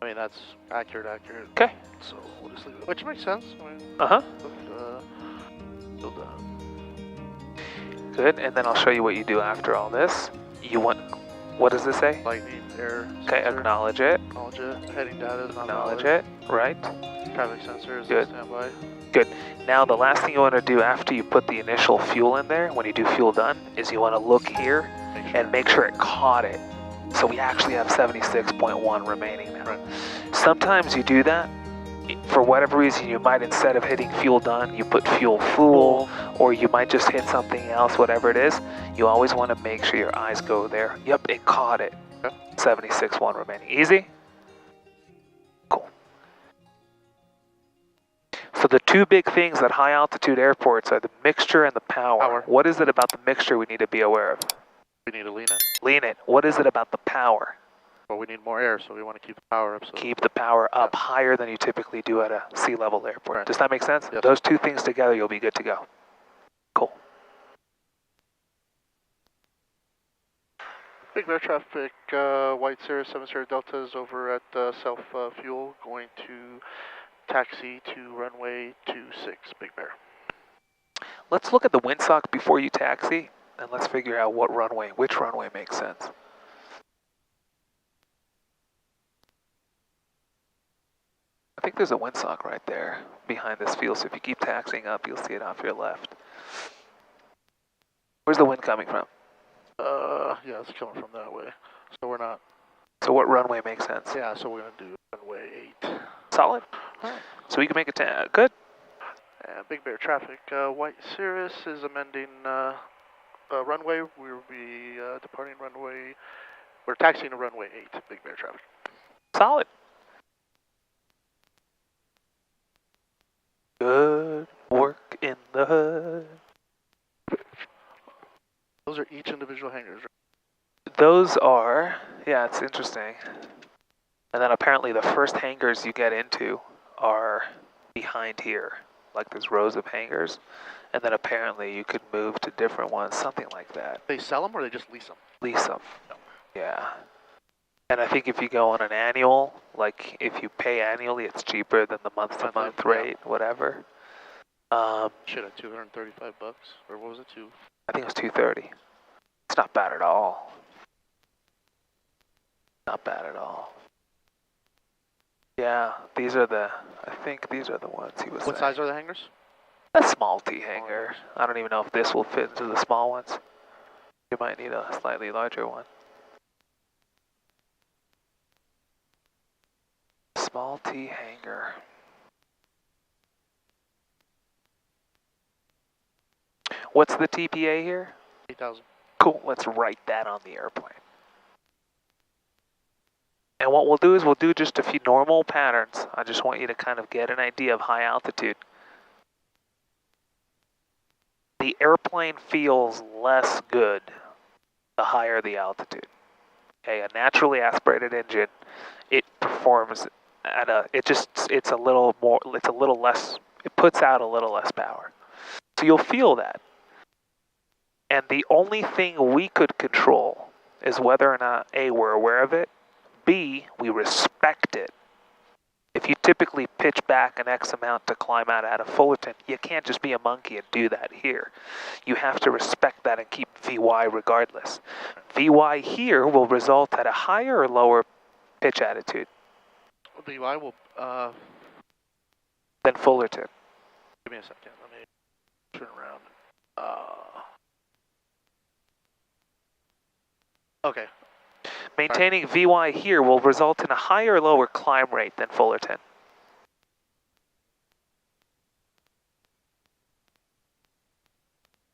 I mean, that's accurate. Okay. So we'll just leave it. Which makes sense. I mean, still done. Good, and then I'll show you what you do after all this. You want, what does this say? Lightning, air. Okay, sensor. acknowledge it. Acknowledge it. Heading data is not Acknowledge valid. it, right. Traffic sensor is Good. on standby. Good. Now the last thing you want to do after you put the initial fuel in there, when you do fuel done, is you want to look here and make sure it caught it. So we actually have 76.1 remaining now. Right. Sometimes you do that. For whatever reason, you might, instead of hitting fuel done, you put fuel full, or you might just hit something else, whatever it is. You always want to make sure your eyes go there. Yep, it caught it. Okay. 76.1 remaining. Easy? Cool. So the two big things at high altitude airports are the mixture and the power. What is it about the mixture we need to be aware of? We need to lean it. Lean it. What is it about the power? Well, we need more air, so we want to keep the power up. So Keep the power up higher than you typically do at a sea level airport. Right. Does that make sense? Yes. Those two things together, you'll be good to go. Cool. Big Bear traffic, White Sierra 7 Sierra Delta is over at Self Fuel, going to taxi to runway 26, Big Bear. Let's look at the windsock before you taxi, and let's figure out which runway makes sense. I think there's a windsock right there behind this field, so if you keep taxiing up, you'll see it off your left. Where's the wind coming from? Yeah, it's coming from that way. So we're not. So what runway makes sense? Yeah, so we're going to do runway 8. Solid. All right. So we can make it good. Big Bear traffic, White Cirrus is amending runway. We'll be departing runway. We're taxiing to runway 8, Big Bear traffic. Solid. Good work in the hood. Those are each individual hangars, right? Those are, yeah, it's interesting. And then apparently the first hangars you get into are behind here. Like there's rows of hangars. And then apparently you could move to different ones, something like that. They sell them or they just lease them? Lease them. No. Yeah. And I think if you go on an annual, like if you pay annually, it's cheaper than the month-to-month rate, whatever. Shit, at $235, or what was it, I think it was $230. It's not bad at all. Not bad at all. Yeah, these are the, I think these are the ones he was saying. What size are the hangars? A small T hangar. I don't even know if this will fit into the small ones. You might need a slightly larger one. Small T hangar. What's the TPA here? 8,000. Cool, let's write that on the airplane. And what we'll do is we'll do just a few normal patterns. I just want you to kind of get an idea of high altitude. The airplane feels less good the higher the altitude. Okay, a naturally aspirated engine, it performs at it's a little less, it puts out a little less power. So you'll feel that. And the only thing we could control is whether or not A, we're aware of it, B, we respect it. If you typically pitch back an X amount to climb out of Fullerton, you can't just be a monkey and do that here. You have to respect that and keep VY regardless. VY here will result at a higher or lower pitch attitude VY will, than Fullerton. give me a second, let me turn around. Okay. Maintaining VY here will result in a higher or lower climb rate than Fullerton.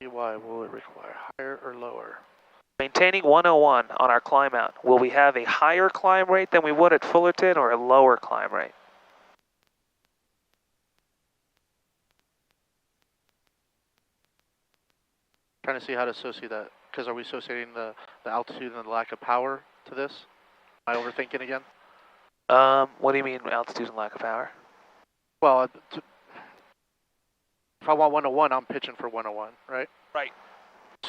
VY, will it require higher or lower? Maintaining 101 on our climb out, will we have a higher climb rate than we would at Fullerton or a lower climb rate? Trying to see how to associate that, because are we associating the altitude and the lack of power to this? Am I overthinking again? What do you mean altitude and lack of power? Well, if I want 101, I'm pitching for 101, right? Right.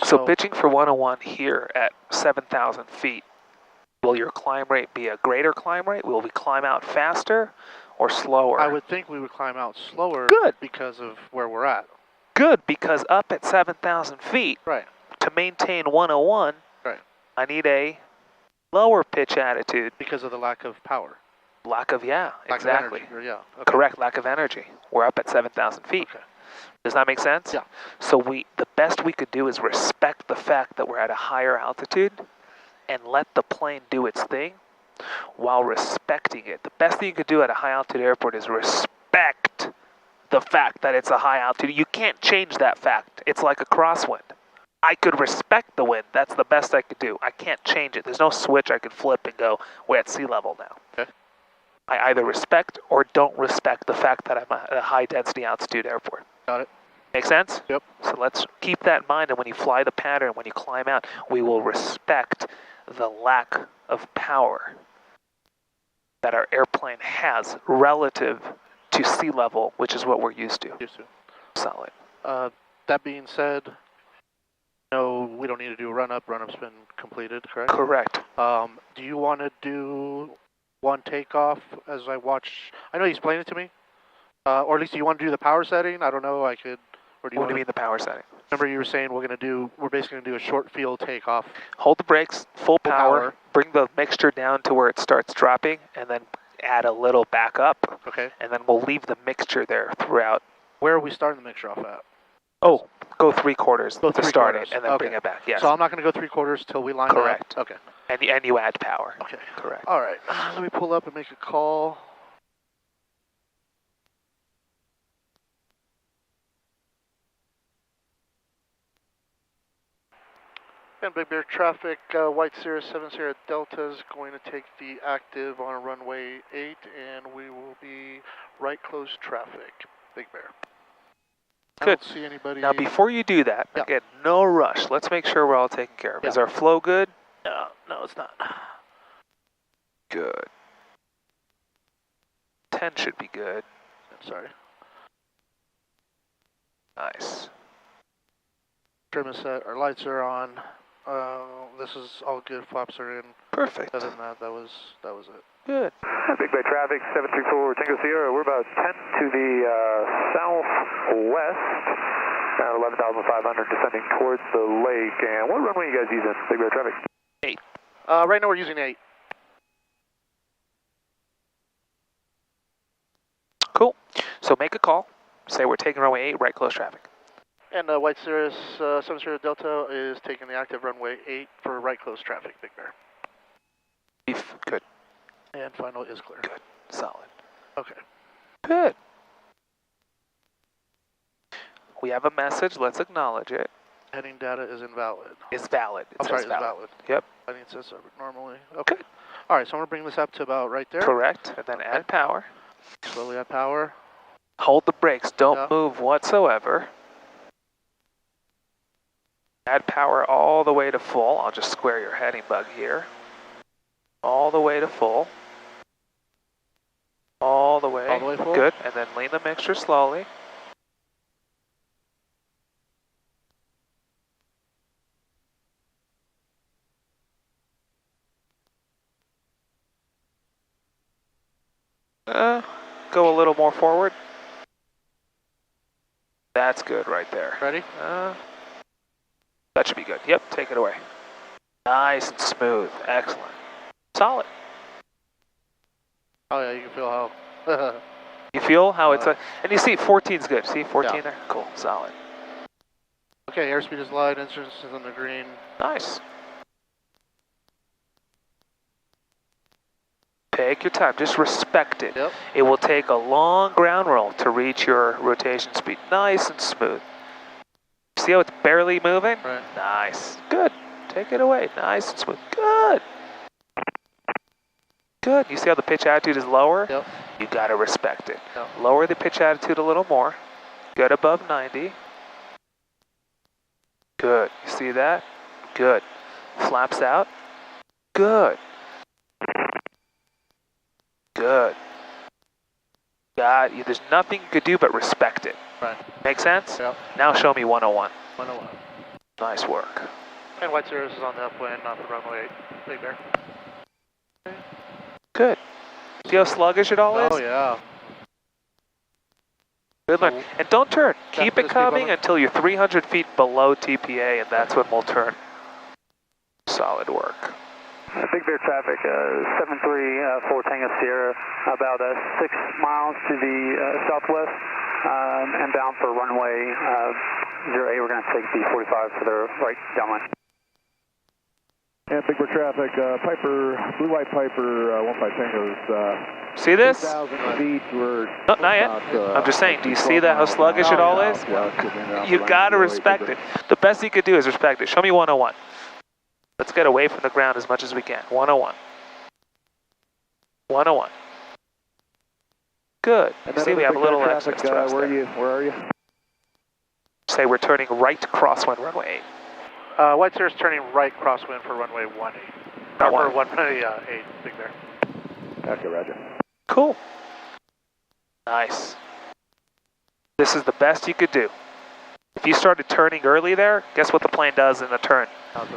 So pitching for 101 here at 7,000 feet Will your climb rate be a greater climb rate? Will we climb out faster or slower? I would think we would climb out slower. Good. Because of where we're at. Good, because up at 7,000 feet, Right. to maintain 101, Right. I need a lower pitch attitude. Because of the lack of power. Lack of, yeah, Lack exactly. Of energy, yeah. Okay. Correct, lack of energy. We're up at 7,000 feet. Okay. Does that make sense? Yeah. So the best we could do is respect the fact that we're at a higher altitude and let the plane do its thing while respecting it. The best thing you could do at a high altitude airport is respect the fact that it's a high altitude. You can't change that fact. It's like a crosswind. I could respect the wind. That's the best I could do. I can't change it. There's no switch I could flip and go, we're at sea level now. Okay. I either respect or don't respect the fact that I'm at a high density altitude airport. Got it. Make sense? Yep. So let's keep that in mind, and when you fly the pattern, when you climb out, we will respect the lack of power that our airplane has relative to sea level, which is what we're used to. Solid. That being said, no, we don't need to do a run-up. Run-up's been completed, correct? Correct. Do you want to do one takeoff as I watch? I know you explained it to me. Or at least, do you want to do the power setting? I don't know. I could. Or do you What do you mean the power setting? Remember you were saying we're basically going to do a short field takeoff. Hold the brakes, full power, bring the mixture down to where it starts dropping, and then add a little back up. Okay. And then we'll leave the mixture there throughout. Where are we starting the mixture off at? Oh, go 3/4 Go to 3/4. start it, and then Okay. bring it back. Yes. So I'm not going to go 3/4 till we line Correct. up. Okay. And you add power. Okay. Correct. All right. Let me pull up and make a call. And Big Bear traffic, White Sierra 7 Sierra Delta is going to take the active on runway 8, and we will be right close traffic, Big Bear. I Good. don't see anybody. Now, before you do that, Yeah. again, no rush. Let's make sure we're all taken care of. Yeah. Is our flow good? No, it's not. Good. 10 should be good. I'm sorry. Nice. Trim is set. Our lights are on. This is all good. Flaps are in. Perfect. Other than that, that was it. Good. Big Bay traffic, 734 Tango Sierra. We're about 10 to the southwest, around 11,500, descending towards the lake. And what runway are you guys using, Big Bay traffic? 8. Right now we're using 8. Cool. So make a call. Say we're taking runway 8, right close traffic. And White Sierra 7 Sierra Delta is taking the active runway 8 for right close traffic, Big Bear. Good. And final is clear. Good. Solid. Okay. Good. We have a message. Let's acknowledge it. Heading data is invalid. It's valid. It I'm sorry, says it's valid. Yep. I think it says so normally. Okay. All right, so I'm going to bring this up to about right there. Correct. And then add power. Slowly add power. Hold the brakes. Don't Yeah. move whatsoever. Add power all the way to full. I'll just square your heading bug here. All the way to full. All the way. All the way full? Good. And then lean the mixture slowly. Go a little more forward. That's good right there. Ready? That should be good. Yep, take it away. Nice and smooth. Excellent. Solid. Oh, yeah, you can feel how... You feel how it's and you see 14's good. See 14 Yeah. there? Cool. Solid. Okay, airspeed is light, instruments is on the green. Nice. Take your time. Just respect it. Yep. It will take a long ground roll to reach your rotation speed. Nice and smooth. See how it's barely moving? Right. Nice. Good. Take it away. Nice and smooth. Good. Good. You see how the pitch attitude is lower? Yep. You got to respect it. Yep. Lower the pitch attitude a little more. Get above 90. Good. You see that? Good. Flaps out. Good. Good. There's nothing you could do but respect it. Right. Make sense? Yep. Now show me 101. 101. Nice work. And White Sierra is on the upwind, not the runway 8. Big Bear. See how sluggish it all is? Oh yeah. Good luck. And don't turn. Keep Definitely it coming speed until you're 300 feet below TPA, and that's when we'll turn. Solid work. Big Bear traffic, 734 Tango Sierra, about 6 miles to the southwest, and bound for runway 08. We're going to take the 45 for the right downwind. And Big Bear traffic, Piper, Blue White Piper, 15 Tango's, See this? 2,000 feet, we're No, not yet. I'm just saying, do you see that, how sluggish it all is? You gotta respect it. The best you could do is respect it. Show me 101. Let's get away from the ground as much as we can. 101. 101. Good. You see, we have a little extra thrust there. Where are you? Say we're turning right crosswind runway 8. White Sirius turning right crosswind for runway 18. Not Or one. runway 8, Big Bear. Okay, roger. Cool. Nice. This is the best you could do. If you started turning early there, guess what the plane does in the turn?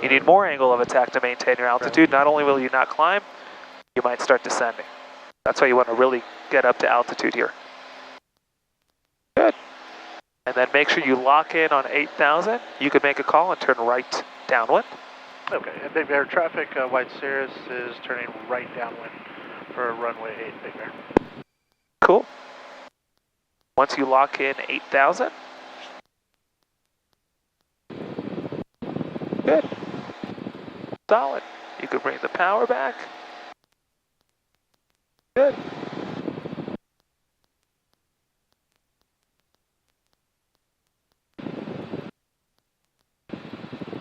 You need more angle of attack to maintain your altitude. Not only will you not climb, you might start descending. That's why you want to really get up to altitude here. Good. And then make sure you lock in on 8,000. You can make a call and turn right downwind. Okay, and Big Bear traffic, White Sirius is turning right downwind for runway 8, Big Bear. Cool. Once you lock in 8,000. Good. Solid. You can bring the power back. Good.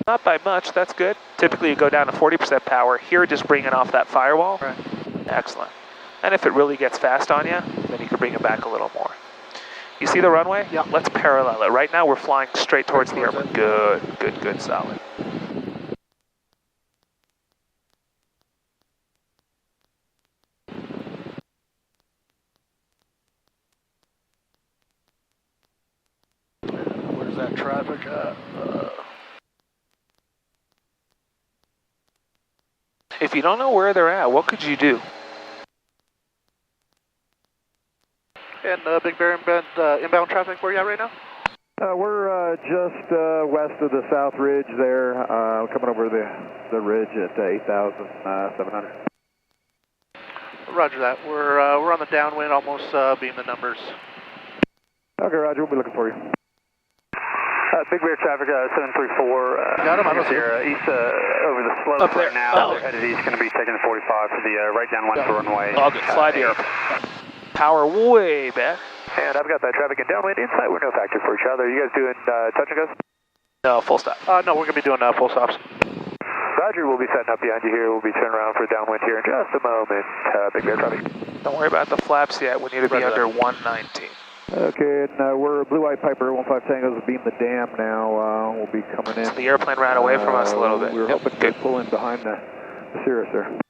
Not by much, that's good. Typically you go down to 40% power. Here, just bring it off that firewall. Right. Excellent. And if it really gets fast on you, then you can bring it back a little more. You see the runway? Yeah. Let's parallel it. Right now we're flying straight towards the airport. Good, good, good, solid. Where's that traffic at? If you don't know where they're at, what could you do? And Big Bear inbound traffic, where are you at right now? We're just west of the South Ridge there, coming over the ridge at 8,700. Roger that. We're on the downwind, almost being the numbers. Okay, roger, we'll be looking for you. Big Bear traffic, 734. Got him, I don't see him. East over the slope Up there. right now. Oh. They're headed east, going to be taking the 45 for the right downwind for runway. All good. Fly the airport. Power way back. And I've got that traffic in downwind inside. We're no factor for each other. You guys doing touch and goes? No, full stop. No, we're going to be doing full stops. Roger, we'll be setting up behind you here. We'll be turning around for downwind here in just a moment. Big Bear traffic. Don't worry about the flaps yet. We need to be Roger under 119. Okay, and we're Blue White Piper, 15 Tango's beam the dam now. We'll be coming in. So the airplane ran away from us a little bit. We were hoping to pull in behind the Cirrus there.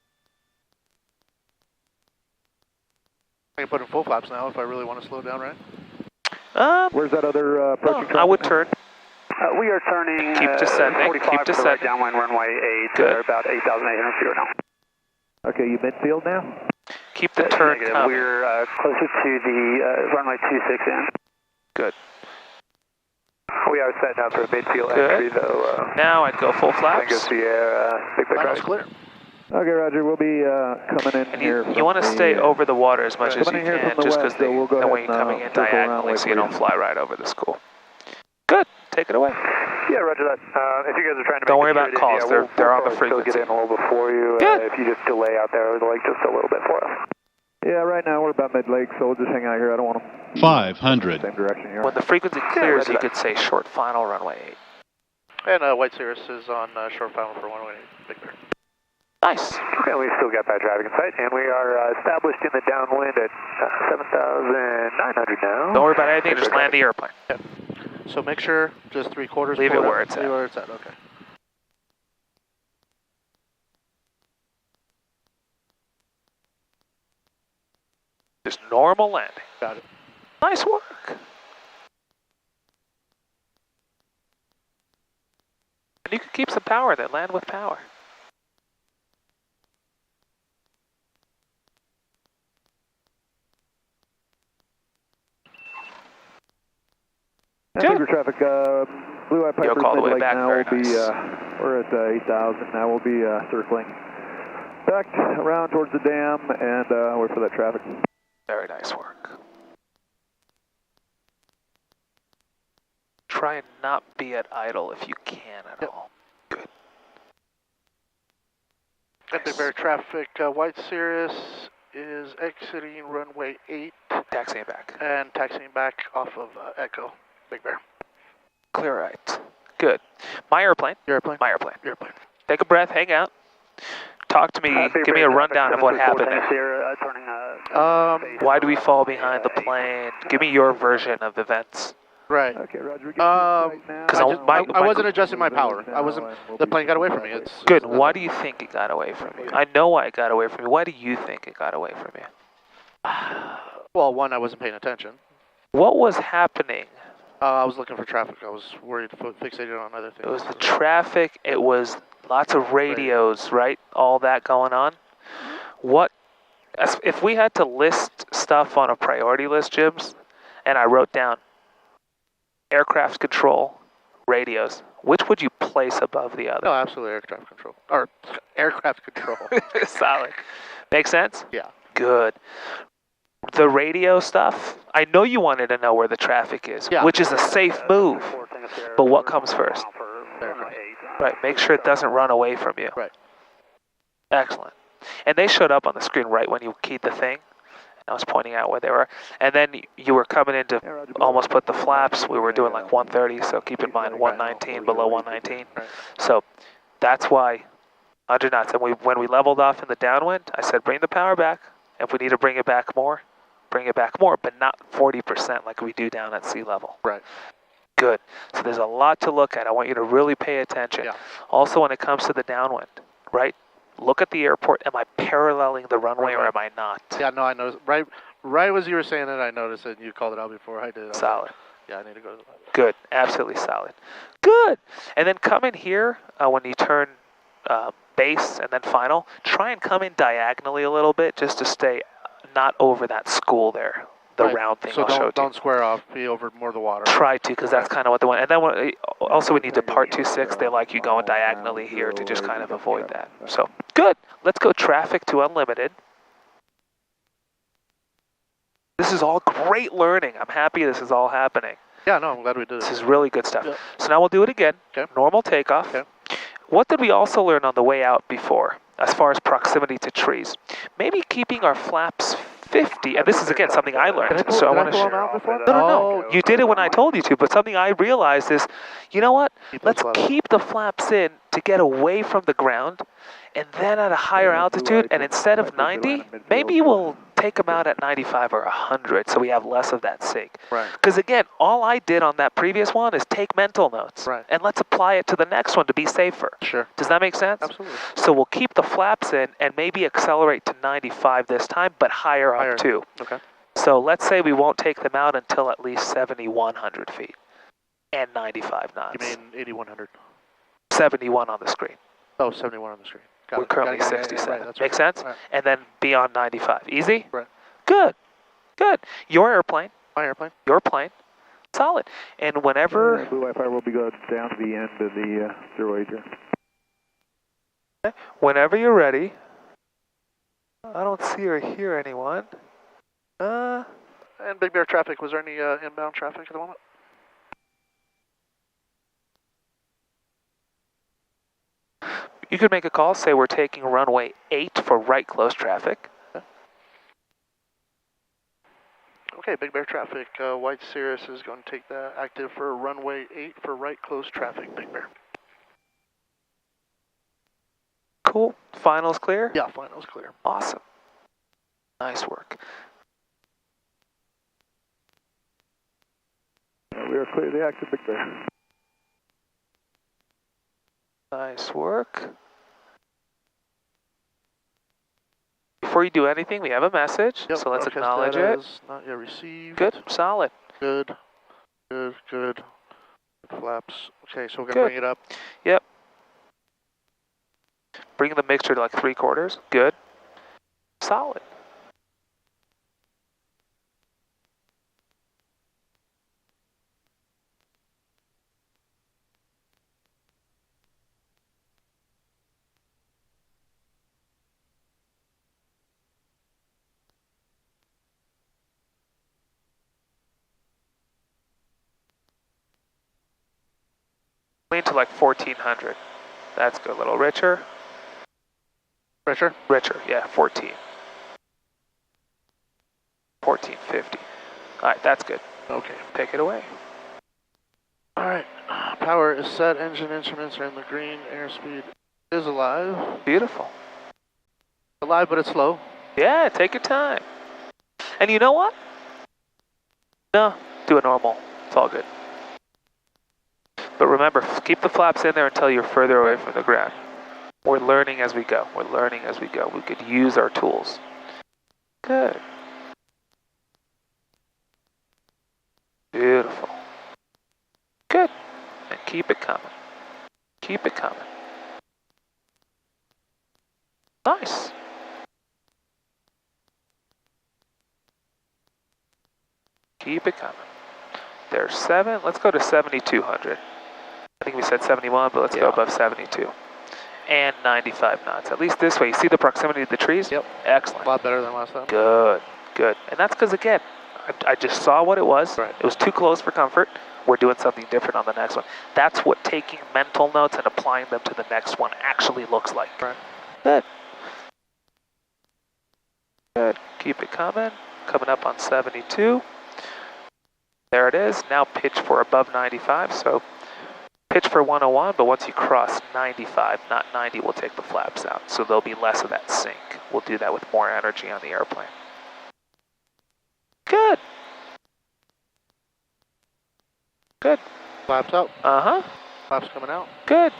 I can put in full flaps now if I really want to slow down, right? Where's that other approaching traffic? I would turn. We are turning Keep descending, 45 keep for the right descending. downwind runway 8. Good. About 8,800 feet right now. Okay, you midfield now? Keep the turn Negative. coming. We're closer to the runway 26 in. Good. We are setting up for a midfield Good. entry though. Now I'd go full Tango flaps. Sierra, Big Bear Finals traffic. clear. Okay, roger, we'll be coming in And here. you want to stay over the water as much as you Coming in here can, from the just west, because so we'll go that way ahead you're and, coming in circle around diagonally so you like don't we- fly right over the school. Good. Take it away. Yeah, roger that. If you guys are trying to Don't make worry it about straight calls. in, They're- we'll they're on the probably still get frequency. in a little before you. Good. If you just delay out there over the lake just a little bit for us. Yeah, right now we're about mid-lake, so we'll just hang out here. I don't want to... 500. Same direction here. When the frequency clears, roger you that. could say short final runway 8. And White Sirius is on short final for 118, Big Bear. Nice. Okay, we've still got that traffic in sight, and we are established in the downwind at 7,900 now. Don't worry about anything. Just land the airplane. So make sure just 3/4. Leave pull it up. where it's at. Leave it where it's at, okay. Just normal landing. Got it. Nice work. And you can keep some power there. Land with power. Big Bear traffic, Blue Eye Piper call the way Lake back, now very will be, nice. we're at 8,000, now we'll be circling back around towards the dam and wait for that traffic. Very nice work. Try and not be at idle if you can at all. Good. And Big Bear traffic, White Cirrus is exiting runway 8 Taxiing back. and taxiing back off of Echo, Big Bear. Clear right. Good. My airplane. Your airplane? My airplane. Your airplane. Take a breath, hang out. Talk to me, give me a rundown of what happened there. Why do we fall behind the plane? Give me your version of events. Right. Okay, Roger. I wasn't adjusting my power. The plane got away from me. It's Good. Why do you think it got away from you? I know why it got away from you. Why do you think it got away from you? Well, one, I wasn't paying attention. What was happening? I was looking for traffic. I was worried, fixated on other things. It was the traffic. It was lots of radios, right? All that going on. What, if we had to list stuff on a priority list, Jibs, and I wrote down aircraft control, radios, which would you place above the other? No, absolutely aircraft control. Or aircraft control. Solid. Make sense? Yeah. Good. The radio stuff, I know you wanted to know where the traffic is, which is a safe move. But what comes first? Right, make sure it doesn't run away from you. Right. Excellent. And they showed up on the screen right when you keyed the thing. I was pointing out where they were. And then you were coming in to almost put the flaps. We were doing like 130, so keep in mind 119, below 119. Right. So that's why 100 knots. And when we leveled off in the downwind, I said bring the power back. If we need to bring it back more, bring it back more, but not 40% like we do down at sea level. Right. Good. So there's a lot to look at. I want you to really pay attention. Yeah. Also, when it comes to the downwind, right? Look at the airport. Am I paralleling the runway or am I not? Yeah, no, I noticed. Right as you were saying it, I noticed it, and you called it out before I did. Solid. Yeah, I need to go to the left. Good. Absolutely solid. Good. And then come in here when you turn base and then final. Try and come in diagonally a little bit just to stay not over that school there. The round thing so I'll show you. don't square off, be over more the water. Try to, because that's kind of what they want. And then also when you depart 26, they like you going diagonally here to just kind of avoid that. So, good. Let's go traffic to unlimited. This is all great learning. I'm happy this is all happening. Yeah, no, I'm glad we did it. This is really good stuff. Yeah. So now we'll do it again. Okay. Normal takeoff. Okay. What did we also learn on the way out before, as far as proximity to trees? Maybe keeping our flaps 50, and this is again something I learned, so I want to share. No. You did it when I told you to, but something I realized is, you know what? Let's keep the flaps in to get away from the ground, and then at a higher altitude, and instead of 90, maybe we'll take them out at 95 or 100, so we have less of that sink. Right. Because again, all I did on that previous one is take mental notes, and let's apply it to the next one to be safer. Sure. Does that make sense? Absolutely. So we'll keep the flaps in and maybe accelerate to 95 this time, but higher up too. Okay. So let's say we won't take them out until at least 7,100 feet and 95 knots. You mean 8,100? 71 on the screen. Oh, 71 on the screen. We're currently 67. Right, Make sense? Right. And then beyond 95. Easy? Right. Good. Good. Your airplane. My airplane. Your plane. Solid. And whenever... Blue Wi-Fi will be going down to the end of the 080. Whenever you're ready. I don't see or hear anyone. And Big Bear traffic, was there any inbound traffic at the moment? You could make a call, say we're taking runway 8 for right close traffic. Okay, Big Bear traffic, White Cirrus is going to take that active for runway 8 for right close traffic, Big Bear. Cool. Finals clear? Yeah, finals clear. Awesome. Nice work. We are clear the active, Big Bear. Nice work. Before you do anything, we have a message, Yep, so let's broadcast acknowledge data it. is not yet received. Good, solid. Good. Flaps. Okay, so we're going to Good. bring it up. Yep. Bring the mixture to like 3/4. Good. Solid. Lean to like 1400. That's good. A little richer. Richer? Richer, yeah, 14. 1450. All right, that's good. Okay. Take it away. All right. Power is set. Engine instruments are in the green. Airspeed is alive. Beautiful. Alive, but it's slow. Yeah, take your time. And you know what? No, do it normal. It's all good. But remember, keep the flaps in there until you're further away from the ground. We're learning as we go. We're learning as we go. We could use our tools. Good. Beautiful. Good. And keep it coming. Keep it coming. Nice. Keep it coming. There's 7. Let's go to 7,200. I think we said 71, but let's go above 72. And 95 knots. At least this way. You see the proximity to the trees? Yep. Excellent. A lot better than last time. Good. Good. And that's because, again, I just saw what it was. Right. It was too close for comfort. We're doing something different on the next one. That's what taking mental notes and applying them to the next one actually looks like. Right. Good. Good. Keep it coming. Coming up on 72. There it is. Now pitch for above 95. So pitch for 101, but once you cross 95, not 90, we'll take the flaps out. So there'll be less of that sink. We'll do that with more energy on the airplane. Good. Good. Flaps out. Uh-huh. Flaps coming out. Good.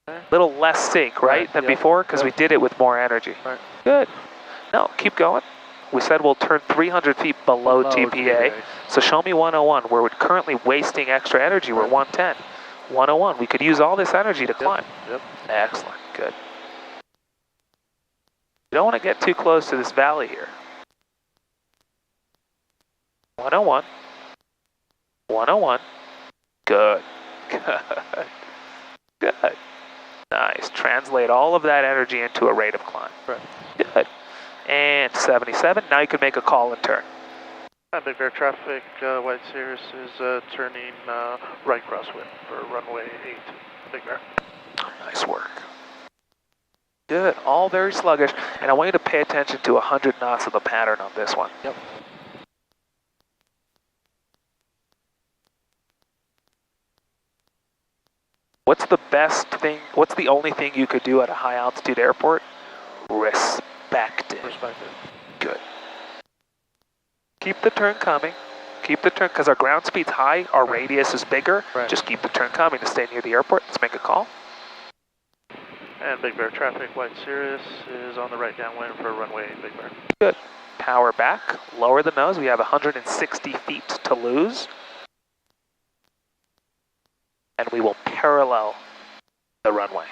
Okay. Little less sink, right, than Yep. before? Because we did it with more energy. Right. Good. No, keep going. We said we'll turn 300 feet below TPA. So show me 101. We're currently wasting extra energy. We're 110. 101. We could use all this energy to climb. Yep. Excellent. Good. You don't want to get too close to this valley here. 101. 101. Good. Good. Good. Nice. Translate all of that energy into a rate of climb. Right. Good. And 77. Now you can make a call and turn. Big Bear traffic, White Cirrus is turning right crosswind for runway 8. Big Bear. Nice work. Good. All very sluggish. And I want you to pay attention to 100 knots of the pattern on this one. Yep. What's the best thing, what's the only thing you could do at a high altitude airport? Respect it. Respect it. Good. Keep the turn coming. Keep the turn, because our ground speed's high, our radius is bigger. Right. Just keep the turn coming to stay near the airport. Let's make a call. And Big Bear traffic, White Cirrus is on the right downwind for runway 8, Big Bear. Good. Power back. Lower the nose. We have 160 feet to lose. And we will parallel the runway.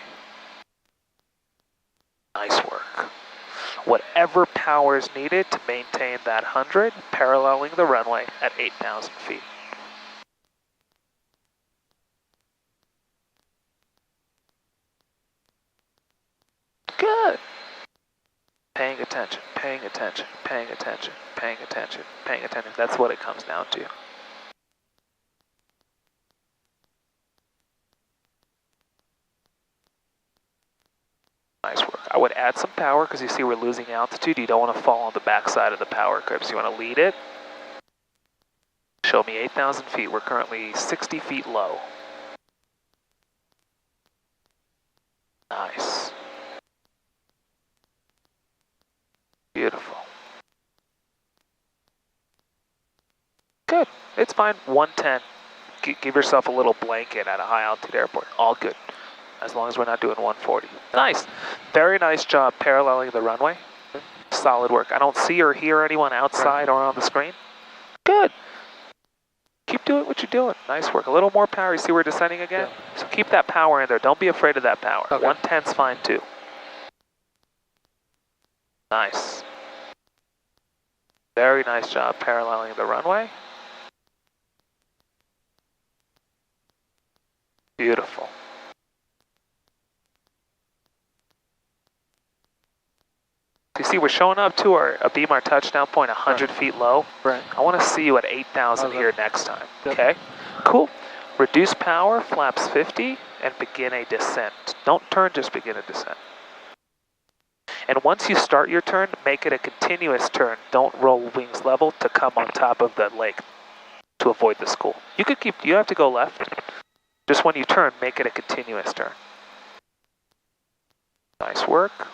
Nice work. Whatever power is needed to maintain that 100, paralleling the runway at 8,000 feet. Good. Paying attention, paying attention, paying attention, paying attention, paying attention. That's what it comes down to. Nice work. I would add some power because you see we're losing altitude. You don't want to fall on the backside of the power curve, so you want to lead it. Show me 8,000 feet. We're currently 60 feet low. Nice. Beautiful. Good. It's fine. 110. Give yourself a little blanket at a high altitude airport. All good. As long as we're not doing 140. Nice. Very nice job paralleling the runway. Solid work. I don't see or hear anyone outside or on the screen. Good. Keep doing what you're doing. Nice work. A little more power. You see we're descending again? Yeah. So keep that power in there. Don't be afraid of that power. Okay. 110's fine too. Nice. Very nice job paralleling the runway. Beautiful. You see, we're showing up to a beam our touchdown point 100 feet low. Right. I want to see you at 8,000 here next time. Yep. Okay? Cool. Reduce power, flaps 50, and begin a descent. Don't turn, just begin a descent. And once you start your turn, make it a continuous turn. Don't roll wings level to come on top of the lake to avoid the school. You could keep, you don't have to go left. Just when you turn, make it a continuous turn. Nice work.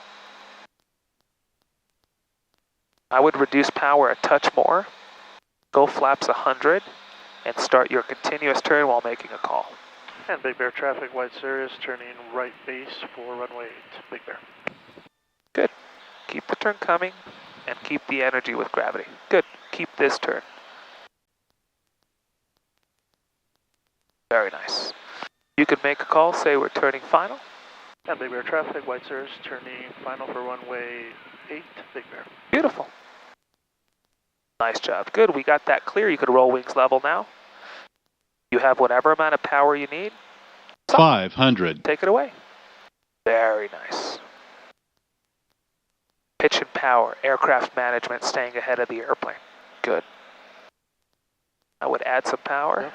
I would reduce power a touch more. Go flaps 100 and start your continuous turn while making a call. And Big Bear traffic, White Sirius, turning right base for runway 8, Big Bear. Good. Keep the turn coming and keep the energy with gravity. Good. Keep this turn. Very nice. You can make a call, say we're turning final. And Big Bear traffic, White Sirius, turning final for runway 8, Big Bear. Beautiful. Nice job. Good. We got that clear. You could roll wings level now. You have whatever amount of power you need. 500. Take it away. Very nice. Pitch and power, aircraft management, staying ahead of the airplane. Good. I would add some power.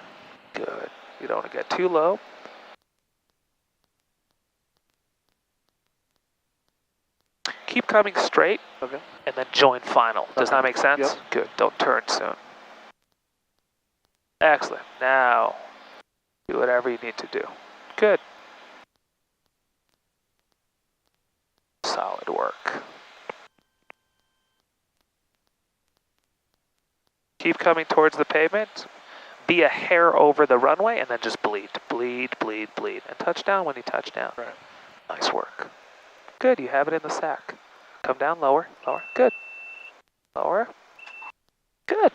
Yep. Good. You don't want to get too low. Keep coming straight. Okay. And then join final. Does Okay. that make sense? Yep. Good. Don't turn soon. Excellent. Now, do whatever you need to do. Good. Solid work. Keep coming towards the pavement. Be a hair over the runway and then just bleed, bleed, bleed, bleed. And touch down when you touch down. Right. Nice work. Good, you have it in the sack. Come down lower, lower. Good. Lower. Good.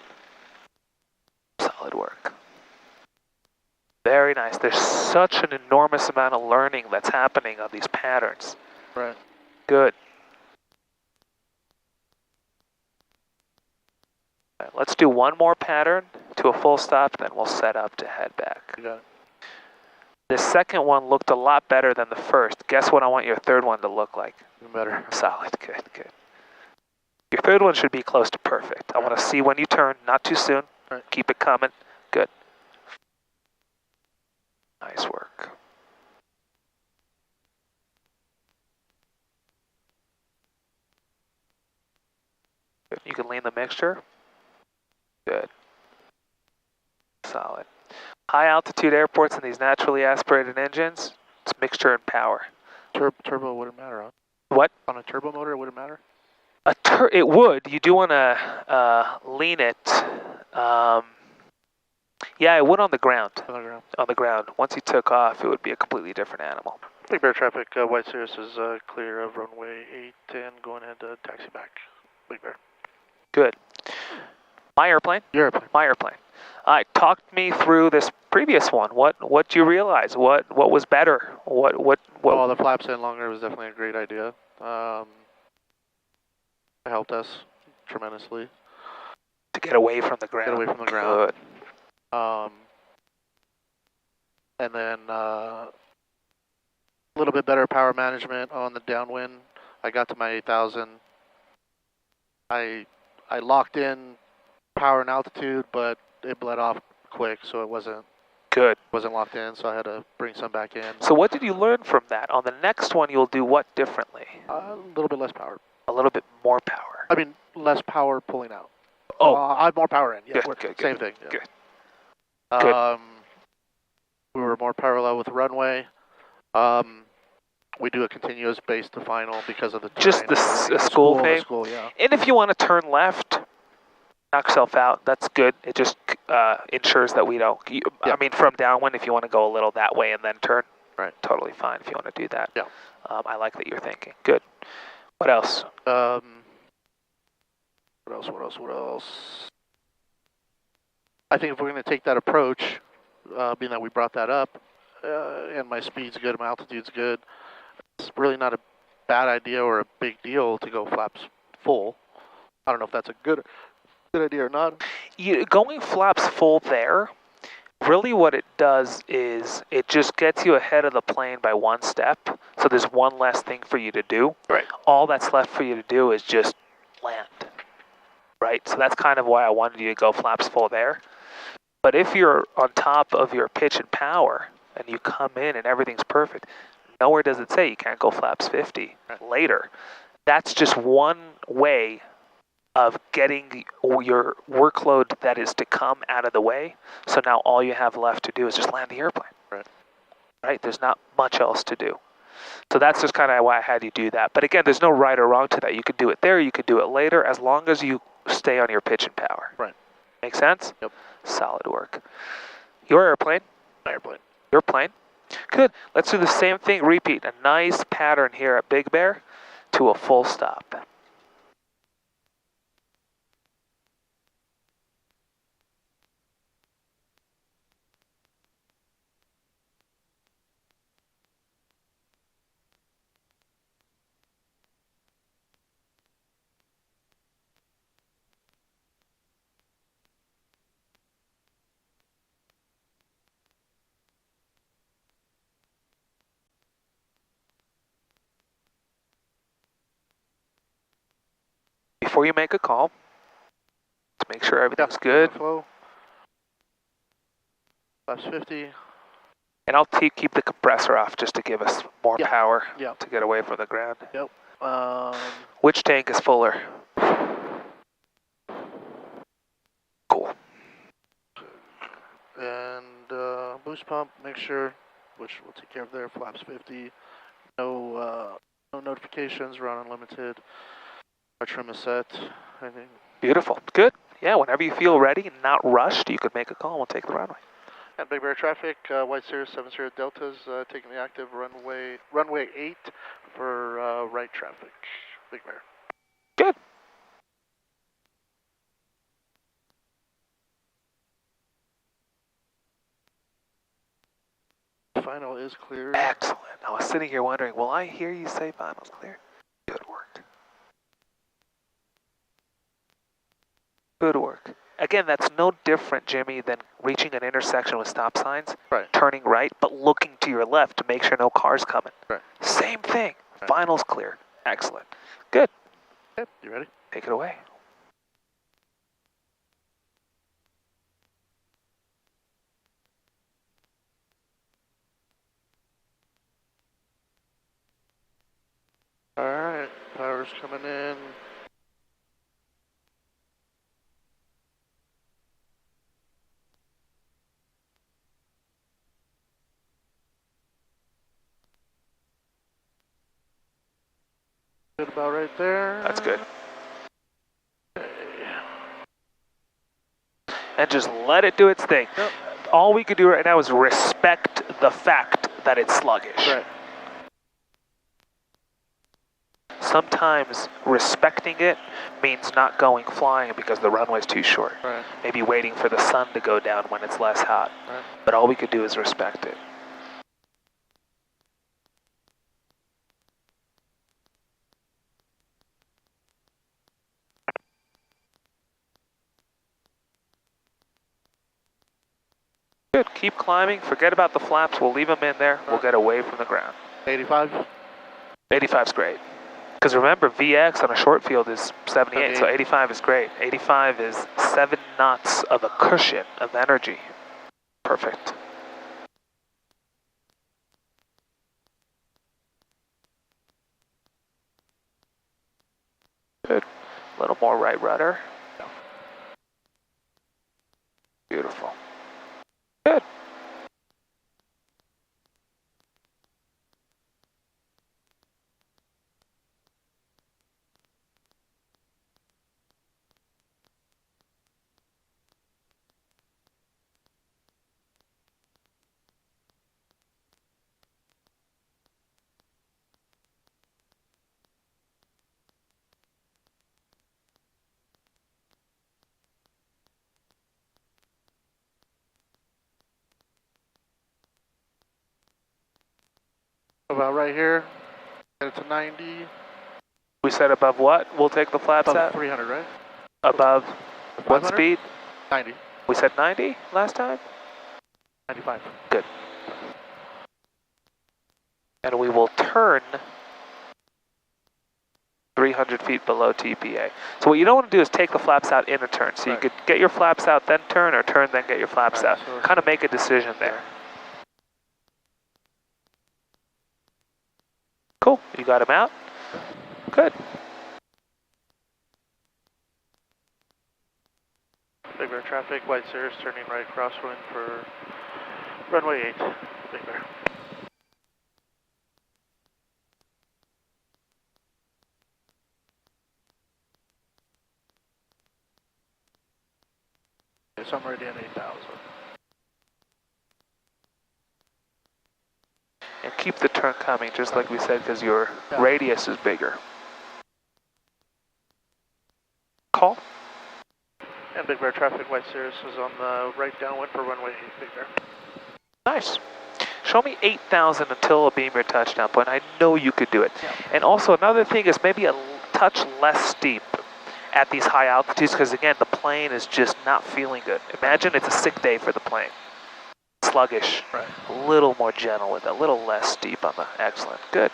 Solid work. Very nice. There's such an enormous amount of learning that's happening on these patterns. Right. Good. All right, let's do one more pattern to a full stop, then we'll set up to head back. You got it. The second one looked a lot better than the first. Guess what I want your third one to look like? Even better. Solid. Good, good. Your third one should be close to perfect. I want to see when you turn, not too soon. Right. Keep it coming. Good. Nice work. Good. You can lean the mixture. Good. Solid. High altitude airports and these naturally aspirated engines, it's mixture and power. Turbo wouldn't matter, huh? What? On a turbo motor, it wouldn't matter? It would. You do want to lean it. Yeah, it would on the ground. On the ground. On the ground. Once you took off, it would be a completely different animal. Big Bear traffic, White Sirius is clear of runway 8 and going ahead to taxi back. Big Bear. Good. My airplane. Your airplane. My airplane. All right, talk me through this previous one. What you realize? What was better? What? Well, the flaps in longer was definitely a great idea. It helped us tremendously. To get away from the ground. Get away from the ground. Good. And then a little bit better power management on the downwind. I got to my 8,000. I locked in power and altitude, but it bled off quick, so it wasn't locked in, so I had to bring some back in. So what did you learn from that? On the next one, you'll do what differently? A little bit less power. A little bit more power. I mean, less power pulling out. Oh, I have more power in. Yeah, good. Same thing. Yeah. Good. Good. We were more parallel with the runway. We do a continuous base to final because of the terrain. Just the school thing? The school, yeah. And if you want to turn left, knock yourself out. That's good. It just ensures that we don't. I mean, from downwind, if you want to go a little that way and then turn, right? Totally fine if you want to do that. Yeah. I like that you're thinking. Good. What else? What else? I think if we're going to take that approach, being that we brought that up, and my speed's good, my altitude's good, it's really not a bad idea or a big deal to go flaps full. I don't know if that's a good idea or not. Going flaps full there, really what it does is it just gets you ahead of the plane by one step. So there's one less thing for you to do. Right. All that's left for you to do is just land. Right? So that's kind of why I wanted you to go flaps full there. But if you're on top of your pitch and power and you come in and everyth's perfect, nowhere does it say you can't go flaps 50 later. That's just one way of getting your workload that is to come out of the way. So now all you have left to do is just land the airplane. Right? There's not much else to do. So that's just kind of why I had you do that. But again, there's no right or wrong to that. You could do it there, you could do it later, as long as you stay on your pitch and power. Right. Make sense? Yep. Solid work. Your airplane. Airplane. Your plane. Good. Let's do the same thing. Repeat. A nice pattern here at Big Bear to a full stop. Before you make a call, to make sure everything's good. Flow. Flaps 50. And I'll keep the compressor off just to give us more power to get away from the ground. Yep. Which tank is fuller? Cool. And boost pump, make sure, which we'll take care of there, flaps 50. No notifications, run unlimited. Our trim is set. I think. Beautiful. Good. Yeah, whenever you feel ready and not rushed, you could make a call. We'll take the runway. And Big Bear traffic, White Sirius 70 Deltas taking the active runway 8 for right traffic. Big Bear. Good. Final is clear. Excellent. I was sitting here wondering, will I hear you say final's clear? Good work. Good work. Again, that's no different, Jimmy, than reaching an intersection with stop signs, turning right, but looking to your left to make sure no car's coming. Same thing. Final's clear. Excellent. Good. Yep. You ready? Take it away. All right. Power's coming in. Good, about right there. That's good. And just let it do its thing. Yep. All we could do right now is respect the fact that it's sluggish. Right. Sometimes respecting it means not going flying because the runway's too short. Right. Maybe waiting for the sun to go down when it's less hot. Right. But all we could do is respect it. Good. Keep climbing. Forget about the flaps. We'll leave them in there. We'll get away from the ground. 85. 85's great. Because remember, VX on a short field is 78, so 85 is great. 85 is 7 knots of a cushion of energy. Perfect. Good. A little more right rudder. Beautiful. Good. About right here. Get it to 90. We said above what? We'll take the flaps Above at? 300, right? Above what 500? speed? 90. We said 90 last time? 95. Good. And we will turn 300 feet below TPA. So what you don't want to do is take the flaps out in a turn. So you Right. could get your flaps out, then turn, or turn, then get your flaps Right, out. so Kind of make a decision there. Cool, you got him out? Good. Big Bear traffic, White Cirrus turning right crosswind for runway 8, Big Bear. Yes, I'm ready at 8,000. And keep the turn coming, just like we said, because your Yeah. radius is bigger. Call. And Big Bear traffic, White Cirrus is on the right downwind for runway 8, Big Bear. Nice. Show me 8,000 until a beam your touchdown point. I know you could do it. Yeah. And also another thing is maybe a touch less steep at these high altitudes, because again, the plane is just not feeling good. Imagine it's a sick day for the plane. Sluggish. Right. A little more gentle with it, a little less steep on the, excellent, good.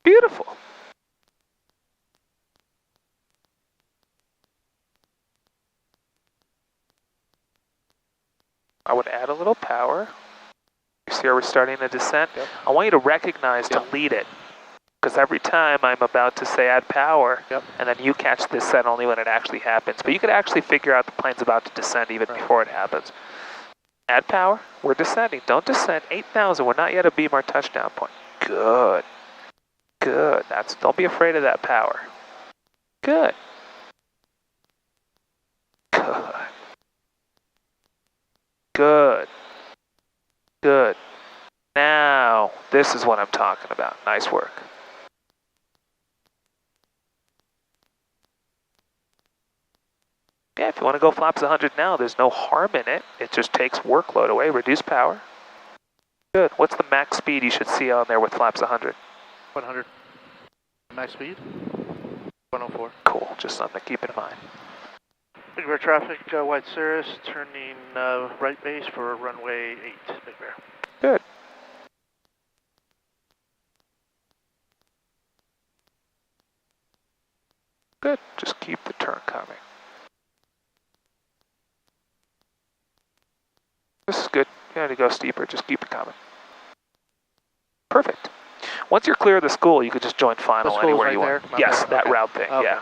Beautiful. I would add a little power. You see how we're starting a descent? Yep. I want you to recognize to Yep. lead it. Because every time I'm about to say add power, Yep. and then you catch this set only when it actually happens. But you could actually figure out the plane's about to descend even Right. before it happens. Add power, we're descending. Don't descend, 8,000, we're not yet a beam our touchdown point. Good. Good, don't be afraid of that power. Good. Good. Good. Good. Now, this is what I'm talking about. Nice work. Yeah, if you want to go flaps 100 now, there's no harm in it. It just takes workload away, reduce power. Good. What's the max speed you should see on there with flaps 100? 100. Max speed? 104. Cool, just something to keep in mind. Big Bear traffic, White Cirrus turning right base for runway 8, Big Bear. Good. Good, just keep the turn coming. This is good. You don't need to go steeper, just keep it coming. Perfect. Once you're clear of the school, you could just join final school's anywhere right you want. there? Yes, Okay, that okay. route thing, Okay. yeah.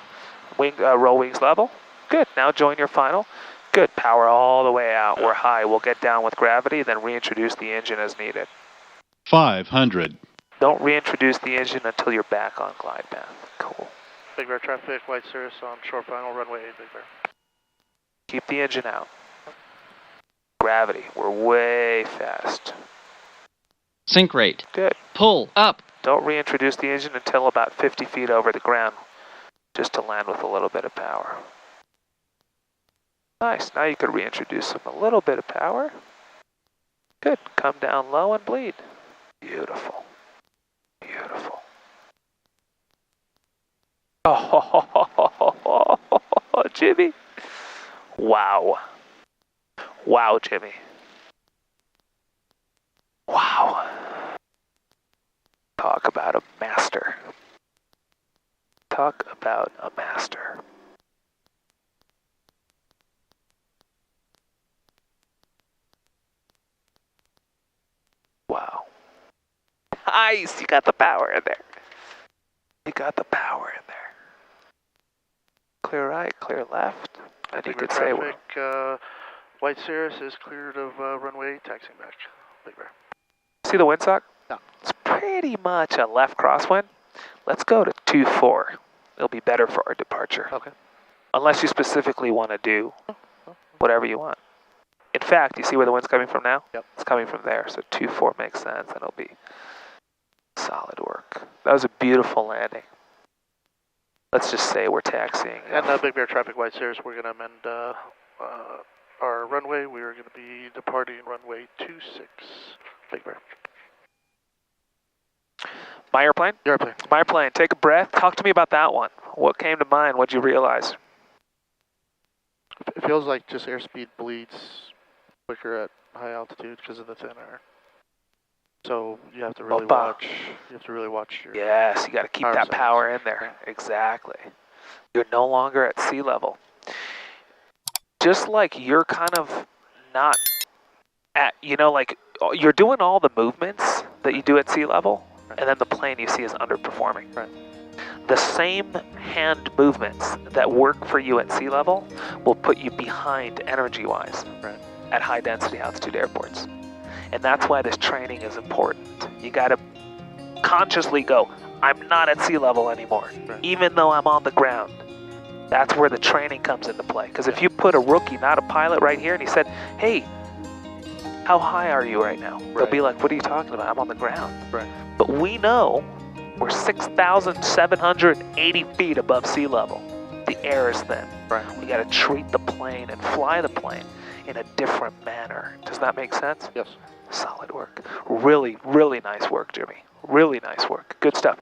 Wing, roll wings level. Good, now join your final. Good, power all the way out. We're high, we'll get down with gravity, then reintroduce the engine as needed. 500. Don't reintroduce the engine until you're back on glide path. Cool. Big Bear traffic, White Cirrus on short final, runway 8, Big Bear. Keep the engine out. Gravity, we're way fast. Sink rate. Good. Pull up. Don't reintroduce the engine until about 50 feet over the ground, just to land with a little bit of power. Nice, now you could reintroduce them a little bit of power. Good, come down low and bleed. Beautiful, beautiful. Oh, Jimmy. Wow. Wow, Jimmy. Wow. Talk about a master. Talk about a master. Wow. Nice, you got the power in there. You got the power in there. Clear right, clear left. And you Big Bear could say, well, traffic, White Cirrus is cleared of runway 8, taxiing back, Big Bear. see the windsock? No. It's pretty much a left crosswind. Let's go to 2-4. It'll be better for our departure. Okay. Unless you specifically want to do whatever you want. In fact, you see where the wind's coming from now? Yep. It's coming from there, so 2-4 makes sense, and it'll be Solid work. That was a beautiful landing. Let's just say we're taxiing. And Big Bear traffic, White Cirrus, we're going to amend our runway. We are going to be departing runway 26, Big Bear. My airplane? Your airplane. My airplane. Take a breath. Talk to me about that one. What came to mind? What'd you realize? It feels like just airspeed bleeds quicker at high altitude because of the thin air. So you have to really watch. You have to really watch your. Yes, you got to keep that power in there. Exactly. You're no longer at sea level. Just like you're kind of not at, you know, like you're doing all the movements that you do at sea level, and then the plane you see is underperforming. Right. The same hand movements that work for you at sea level will put you behind energy-wise at high-density altitude airports. And that's why this training is important. You got to consciously go, I'm not at sea level anymore, even though I'm on the ground. That's where the training comes into play. Because if you put a rookie, not a pilot, right here, and he said, hey, how high are you right now? They'll be like, what are you talking about? I'm on the ground. Right. But we know we're 6,780 feet above sea level. The air is thin. Right. We got to treat the plane and fly the plane in a different manner. Does that make sense? Yes. Solid work. Really, really nice work, Jimmy. Really nice work. Good stuff.